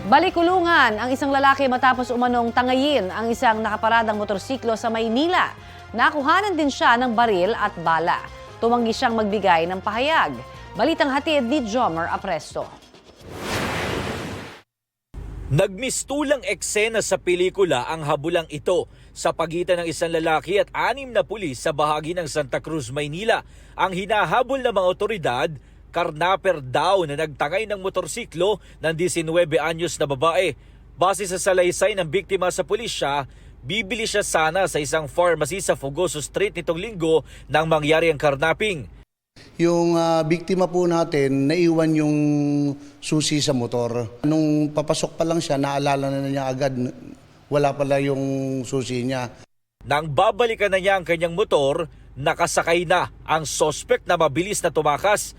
Balikulungan ang isang lalaki matapos umanong tangayin ang isang nakaparadang motorsiklo sa Maynila. Nakuhanan din siya ng baril at bala. Tumanggi siyang magbigay ng pahayag. Balitang hatid ni Jomer Apresto. Nagmistulang eksena sa pelikula ang habulang ito sa pagitan ng isang lalaki at 6 na pulis sa bahagi ng Santa Cruz, Maynila. Ang hinahabol ng mga otoridad, karnaper daw na nagtangay ng motorsiklo ng 19 anyos na babae. Base sa salaysay ng biktima sa pulisya, bibili siya sana sa isang pharmacy sa Fugoso Street nitong linggo nang mangyari ang karnaping. Yung biktima po natin, naiwan yung susi sa motor. Nung papasok pa lang siya, naalala na niya agad, wala pala yung susi niya. Nang babalikan na niya ang kanyang motor, nakasakay na ang sospek na mabilis na tumakas.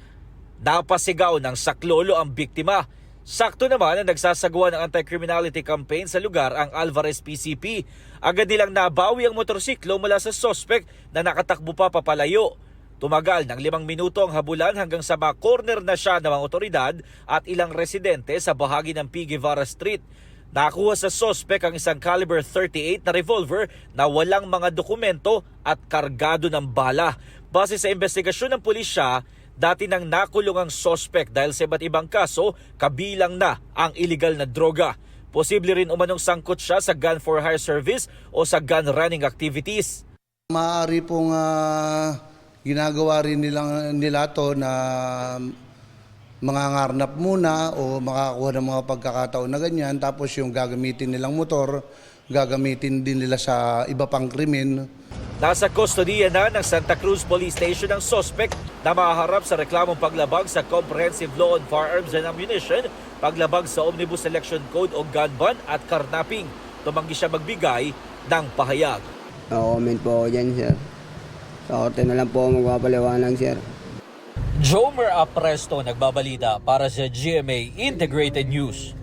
Napasigaw ng saklolo ang biktima. Sakto naman na nagsasagawa ng anti-criminality campaign sa lugar ang Alvarez PCP. Agad nilang nabawi ang motorsiklo mula sa sospek na nakatakbo pa papalayo. Tumagal ng 5 minuto ang habulan hanggang sa ma-corner na siya ng mga otoridad at ilang residente sa bahagi ng P. Guevara Street. Nakuha sa sospek ang isang caliber 38 na revolver na walang mga dokumento at kargado ng bala. Base sa investigasyon ng pulisya, dati nang nakulong ang sospek dahil sa iba't ibang kaso, kabilang na ang illegal na droga. Posible rin umanong sangkot siya sa gun for hire service o sa gun running activities. Maaari pong ginagawa rin nila to na mangangarnap muna o makakuha ng mga pagkakataon na ganyan. Tapos yung gagamitin nilang motor, gagamitin din nila sa iba pang krimen. Nasa kustodiya na ng Santa Cruz Police Station ang suspect na mahaharap sa reklamong paglabag sa Comprehensive Law on Firearms and Ammunition, paglabag sa Omnibus Election Code o gun ban at karnaping. Tumanggi siya magbigay ng pahayag. No-comment po ako dyan, sir. Sa korte na lang po ako magpapaliwanag, sir. Jomer Apresto nagbabalita para sa GMA Integrated News.